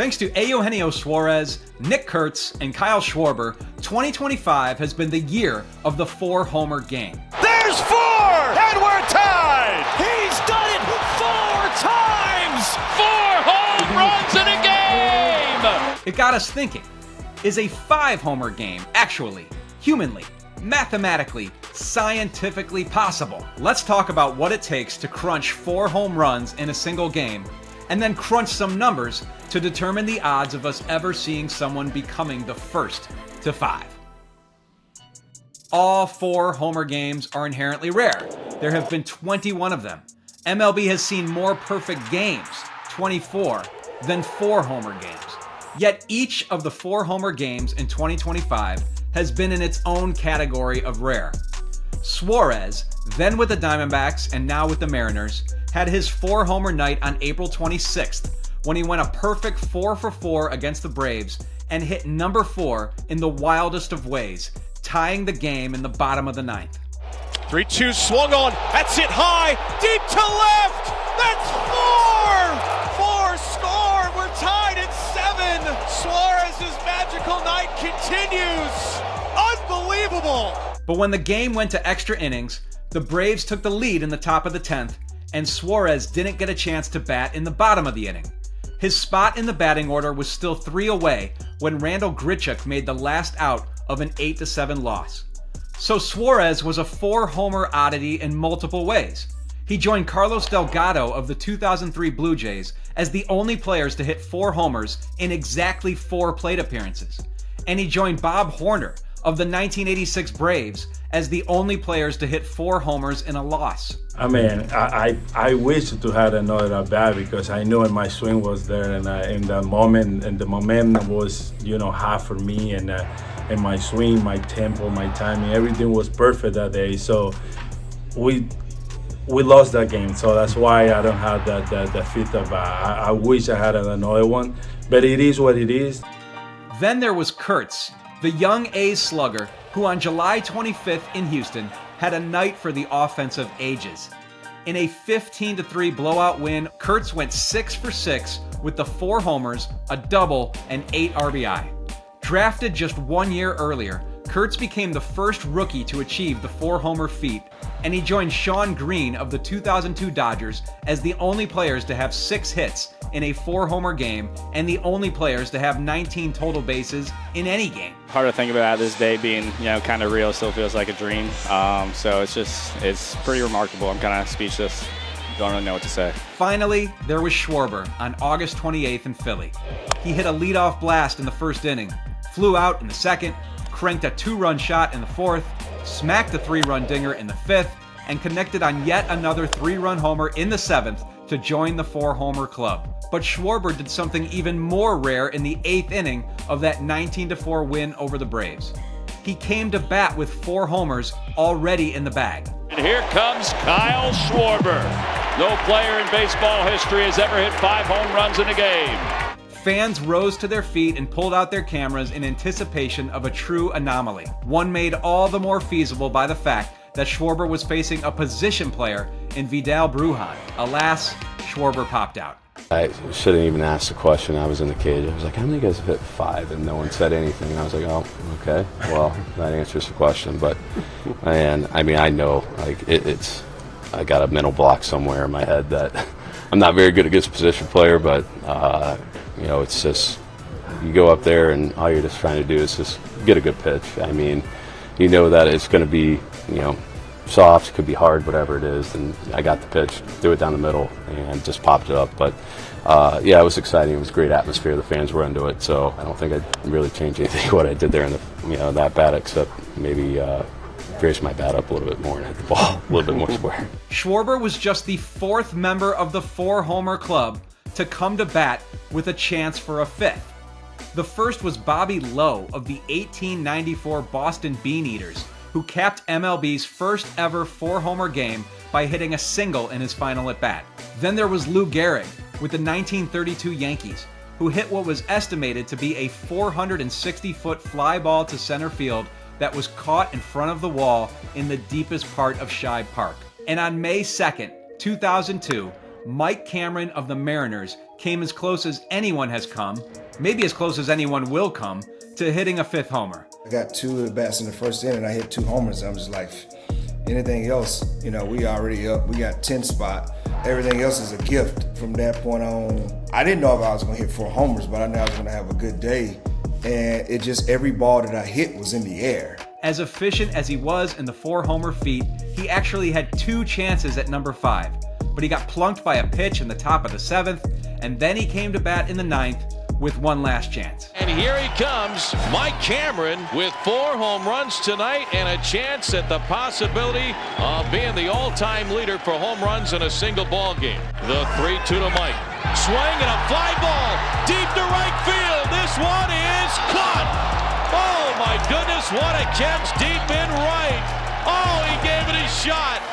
Thanks to Eugenio Suarez, Nick Kurtz, and Kyle Schwarber, 2025 has been the year of the 4-homer game. There's 4, and we're tied! He's done it 4 times! 4 home runs in a game! It got us thinking, is a 5-homer game actually, humanly, mathematically, scientifically possible? Let's talk about what it takes to crunch 4 home runs in a single game, and then crunch some numbers to determine the odds of us ever seeing someone becoming the first to 5. All 4-homer games are inherently rare. There have been 21 of them. MLB has seen more perfect games, 24, than 4-homer games. Yet each of the 4-homer games in 2025 has been in its own category of rare. Suarez, then with the Diamondbacks and now with the Mariners, had his 4-homer night on April 26th when he went a perfect 4 for 4 against the Braves and hit number 4 in the wildest of ways, tying the game in the bottom of the 9th. 3-2 swung on. That's it high, deep to left. That's 4. 4 score. We're tied at 7. Suarez's magical night continues. Unbelievable. But when the game went to extra innings, the Braves took the lead in the top of the 10th, and Suarez didn't get a chance to bat in the bottom of the inning. His spot in the batting order was still 3 away when Randal Grichuk made the last out of an 8-7 loss. So Suarez was a 4-homer oddity in multiple ways. He joined Carlos Delgado of the 2003 Blue Jays as the only players to hit 4 homers in exactly 4 plate appearances. And he joined Bob Horner of the 1986 Braves as the only players to hit 4 homers in a loss. I mean, I wish to have another at bat because I knew my swing was there, and in the moment, and the momentum was, high for me, and my swing, my tempo, my timing, everything was perfect that day. So we lost that game, so that's why I don't have that fit at bat. I wish I had another one, but it is what it is. Then there was Kurtz, the young A's slugger who on July 25th in Houston had a night for the offensive ages. In a 15-3 blowout win, Kurtz went 6 for 6 with the 4 homers, a double, and 8 RBI. Drafted just 1 year earlier, Kurtz became the first rookie to achieve the 4-homer feat, and he joined Shawn Green of the 2002 Dodgers as the only players to have 6 hits in a 4-homer game and the only players to have 19 total bases in any game. Hard to think about this day being, kind of real. Still feels like a dream. So it's pretty remarkable. I'm kind of speechless. Don't really know what to say. Finally, there was Schwarber on August 28th in Philly. He hit a leadoff blast in the first inning, flew out in the second, cranked a 2-run shot in the 4th, smacked a 3-run dinger in the 5th, and connected on yet another 3-run homer in the 7th to join the 4-homer club. But Schwarber did something even more rare in the 8th inning of that 19-4 win over the Braves. He came to bat with 4 homers already in the bag. And here comes Kyle Schwarber. No player in baseball history has ever hit 5 home runs in a game. Fans rose to their feet and pulled out their cameras in anticipation of a true anomaly, one made all the more feasible by the fact that Schwarber was facing a position player in Vidal Brujan. Alas, Schwarber popped out. I shouldn't even ask the question. I was in the cage. I was like, how many guys have hit 5? And no one said anything. And I was like, oh, okay. Well, that answers the question. But, and I mean, I know, like, it's I got a mental block somewhere in my head that I'm not very good against a position player, but, it's just, you go up there and all you're just trying to do is just get a good pitch. I mean, you know that it's going to be, soft, could be hard, whatever it is, and I got the pitch, threw it down the middle, and just popped it up. But it was exciting. It was a great atmosphere. The fans were into it, so I don't think I'd really change anything what I did there in the that bat, except maybe raise my bat up a little bit more and hit the ball a little bit more square. Schwarber was just the 4th member of the 4-homer club to come to bat with a chance for a 5th. The first was Bobby Lowe of the 1894 Boston Beaneaters, who capped MLB's first ever 4-homer game by hitting a single in his final at-bat. Then there was Lou Gehrig with the 1932 Yankees, who hit what was estimated to be a 460-foot fly ball to center field that was caught in front of the wall in the deepest part of Shibe Park. And on May 2nd, 2002, Mike Cameron of the Mariners came as close as anyone has come, maybe as close as anyone will come, to hitting a 5th homer. I got 2 at bats in the first inning. I hit 2 homers. I'm just like, anything else, we already up. We got 10 spot. Everything else is a gift from that point on. I didn't know if I was going to hit 4 homers, but I knew I was going to have a good day. And it just, every ball that I hit was in the air. As efficient as he was in the 4-homer feat, he actually had 2 chances at number 5, but he got plunked by a pitch in the top of the 7th, and then he came to bat in the 9th with one last chance. And here he comes, Mike Cameron, with 4 home runs tonight and a chance at the possibility of being the all-time leader for home runs in a single ball game. The 3-2 to Mike. Swing and a fly ball deep to right field. This one is caught. Oh my goodness, what a catch deep in right. Oh, he gave it a shot.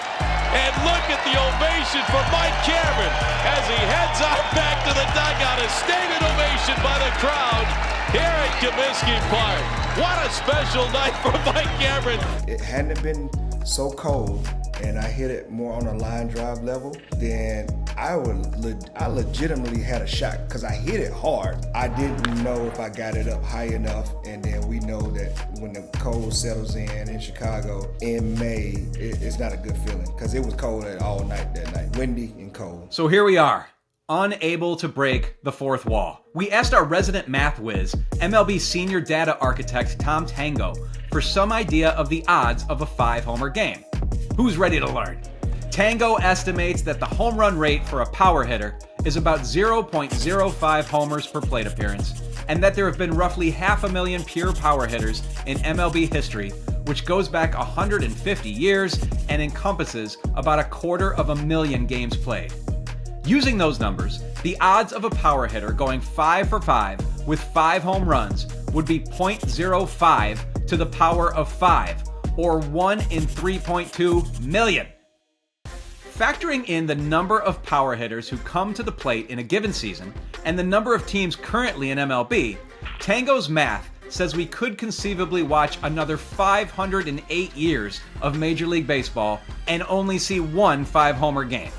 And look at the ovation for Mike Cameron as he heads out back to the dugout. A standing ovation by the crowd here at Comiskey Park. What a special night for Mike Cameron. It hadn't been so cold and I hit it more on a line drive level, then I legitimately had a shot because I hit it hard. I didn't know if I got it up high enough, and then we know that when the cold settles in Chicago in May, it's not a good feeling because it was cold all night that night, windy and cold. So here we are, unable to break the 4th wall. We asked our resident math whiz, MLB senior data architect Tom Tango, for some idea of the odds of a 5-homer game. Who's ready to learn? Tango estimates that the home run rate for a power hitter is about 0.05 homers per plate appearance, and that there have been roughly 500,000 pure power hitters in MLB history, which goes back 150 years and encompasses about 250,000 games played. Using those numbers, the odds of a power hitter going 5 for 5 with 5 home runs would be 0.05 to the power of 5, or 1 in 3.2 million. Factoring in the number of power hitters who come to the plate in a given season and the number of teams currently in MLB, Tango's math says we could conceivably watch another 508 years of Major League Baseball and only see 1 5-homer game.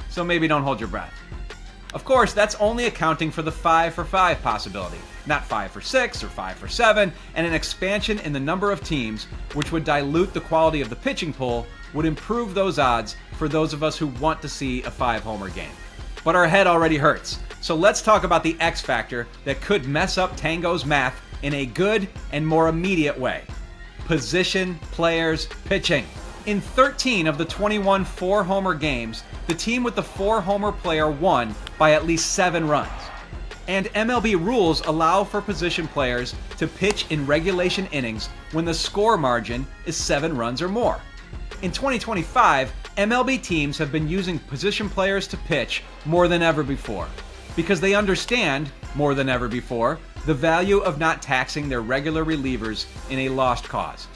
So maybe don't hold your breath. Of course, that's only accounting for the 5 for 5 possibility, not 5 for 6 or 5 for 7, and an expansion in the number of teams, which would dilute the quality of the pitching pool, would improve those odds for those of us who want to see a 5-homer game. But our head already hurts, so let's talk about the X factor that could mess up Tango's math in a good and more immediate way. Position players pitching. In 13 of the 21 4-homer games, the team with the 4-homer player won by at least 7 runs. And MLB rules allow for position players to pitch in regulation innings when the score margin is 7 runs or more. In 2025, MLB teams have been using position players to pitch more than ever before, because they understand, more than ever before, the value of not taxing their regular relievers in a lost cause.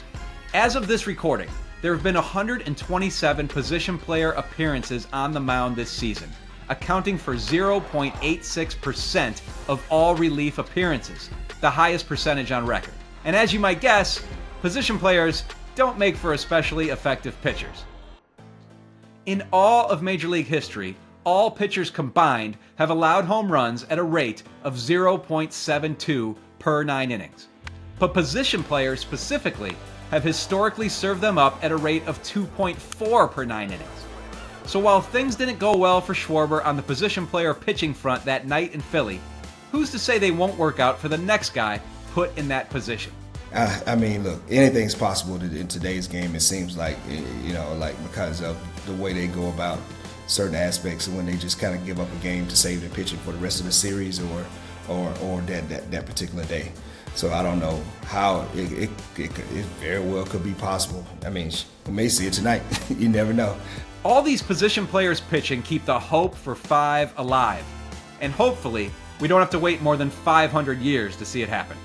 As of this recording, there have been 127 position player appearances on the mound this season, accounting for 0.86% of all relief appearances, the highest percentage on record. And as you might guess, position players don't make for especially effective pitchers. In all of Major League history, all pitchers combined have allowed home runs at a rate of 0.72 per 9 innings. But position players specifically have historically served them up at a rate of 2.4 per 9 innings. So while things didn't go well for Schwarber on the position player pitching front that night in Philly, who's to say they won't work out for the next guy put in that position? I mean, look, anything's possible in today's game. It seems like, because of the way they go about certain aspects, and when they just kind of give up a game to save their pitching for the rest of the series or that particular day. So I don't know how it very well could be possible. I mean, we may see it tonight. You never know. All these position players pitching keep the hope for 5 alive. And hopefully, we don't have to wait more than 500 years to see it happen.